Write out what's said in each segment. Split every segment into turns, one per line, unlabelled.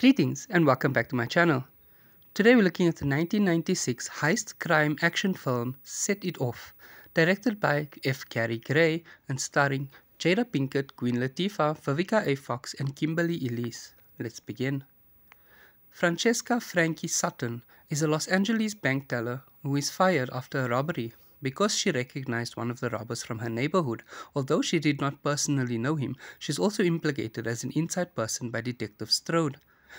Greetings and welcome back to my channel. Today we're looking at the 1996 heist crime action film Set It Off, directed by F. Gary Gray and starring Jada Pinkett, Queen Latifah, Vivica A. Fox and Kimberly Elise. Let's begin. Francesca Frankie Sutton is a Los Angeles bank teller who is fired after a robbery because she recognized one of the robbers from her neighborhood. Although she did not personally know him, she is also implicated as an inside person by Detective Strode.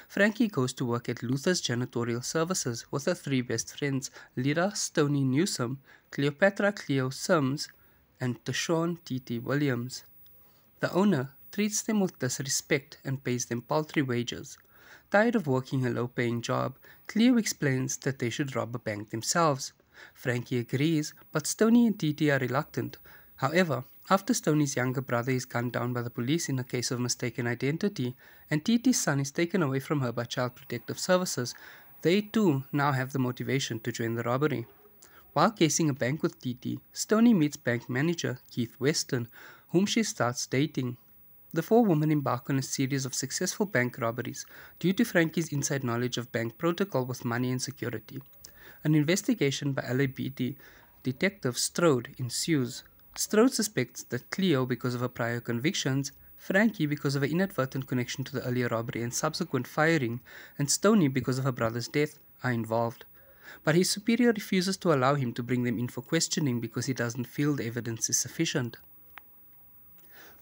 Frankie goes to work at Luther's Janitorial Services with her three best friends, Lyra Stoney Newsom, Cleopatra Cleo Sims, and Tashawn T.T. Williams. The owner treats them with disrespect and pays them paltry wages. Tired of working a low-paying job, Cleo explains that they should rob a bank themselves. Frankie agrees, but Stoney and T.T. are reluctant. However, after Stoney's younger brother is gunned down by the police in a case of mistaken identity, and T.T.'s son is taken away from her by Child Protective Services, they too now have the motivation to join the robbery. While casing a bank with T.T., Stoney meets bank manager Keith Weston, whom she starts dating. The four women embark on a series of successful bank robberies due to Frankie's inside knowledge of bank protocol with money and security. An investigation by LAPD Detective Strode ensues. Strode suspects that Cleo because of her prior convictions, Frankie because of her inadvertent connection to the earlier robbery and subsequent firing, and Stoney because of her brother's death are involved. But his superior refuses to allow him to bring them in for questioning because he doesn't feel the evidence is sufficient.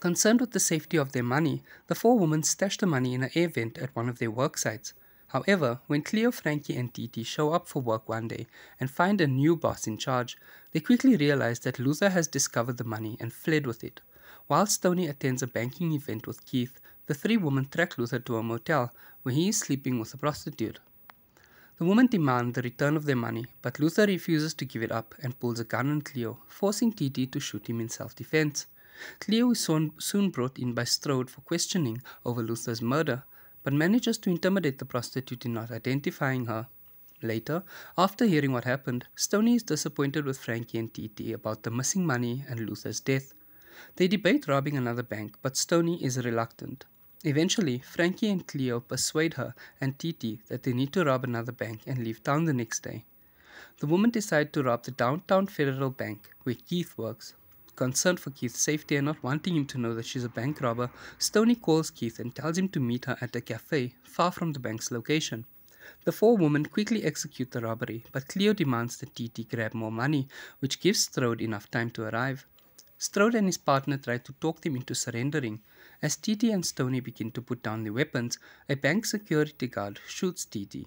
Concerned with the safety of their money, the four women stash the money in an air vent at one of their work sites. However, when Cleo, Frankie and T.T. show up for work one day and find a new boss in charge, they quickly realize that Luther has discovered the money and fled with it. While Stoney attends a banking event with Keith, the three women track Luther to a motel where he is sleeping with a prostitute. The women demand the return of their money, but Luther refuses to give it up and pulls a gun on Cleo, forcing T.T. to shoot him in self-defense. Cleo is soon brought in by Strode for questioning over Luther's murder, but manages to intimidate the prostitute in not identifying her. Later, after hearing what happened, Stoney is disappointed with Frankie and T.T. about the missing money and Luther's death. They debate robbing another bank, but Stoney is reluctant. Eventually, Frankie and Cleo persuade her and T.T. that they need to rob another bank and leave town the next day. The women decide to rob the downtown Federal Bank, where Keith works. Concerned for Keith's safety and not wanting him to know that she's a bank robber, Stoney calls Keith and tells him to meet her at a cafe far from the bank's location. The four women quickly execute the robbery, but Cleo demands that T.T. grab more money, which gives Strode enough time to arrive. Strode and his partner try to talk them into surrendering. As T.T. and Stoney begin to put down their weapons, a bank security guard shoots T.T.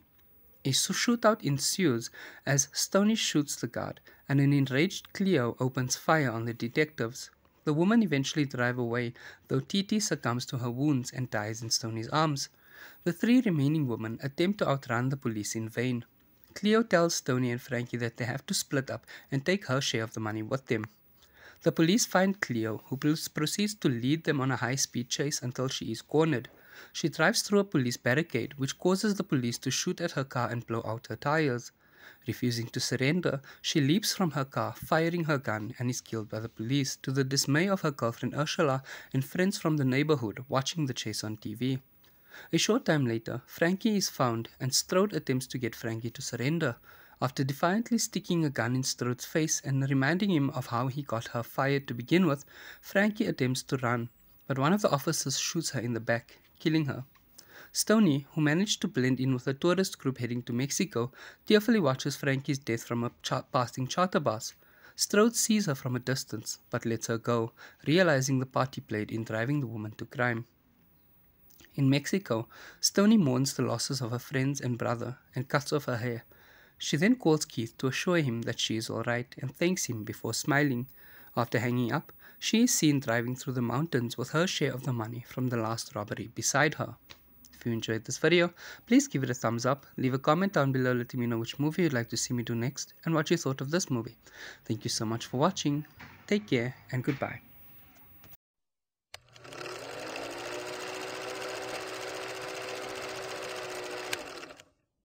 A shootout ensues as Stoney shoots the guard, and an enraged Cleo opens fire on the detectives. The women eventually drive away, though T.T. succumbs to her wounds and dies in Stoney's arms. The three remaining women attempt to outrun the police in vain. Cleo tells Stoney and Frankie that they have to split up and take her share of the money with them. The police find Cleo, who proceeds to lead them on a high-speed chase until she is cornered. She drives through a police barricade, which causes the police to shoot at her car and blow out her tires. Refusing to surrender, she leaps from her car, firing her gun, and is killed by the police, to the dismay of her girlfriend Ursula and friends from the neighborhood watching the chase on TV. A short time later, Frankie is found, and Strode attempts to get Frankie to surrender. After defiantly sticking a gun in Strode's face and reminding him of how he got her fired to begin with, Frankie attempts to run, but one of the officers shoots her in the back, killing her. Stoney, who managed to blend in with a tourist group heading to Mexico, tearfully watches Frankie's death from a passing charter bus. Strode sees her from a distance, but lets her go, realizing the part he played in driving the woman to crime. In Mexico, Stoney mourns the losses of her friends and brother and cuts off her hair. She then calls Keith to assure him that she is alright and thanks him before smiling. After hanging up, she is seen driving through the mountains with her share of the money from the last robbery beside her. If you enjoyed this video, please give it a thumbs up, leave a comment down below letting me know which movie you'd like to see me do next and what you thought of this movie. Thank you so much for watching, take care and goodbye.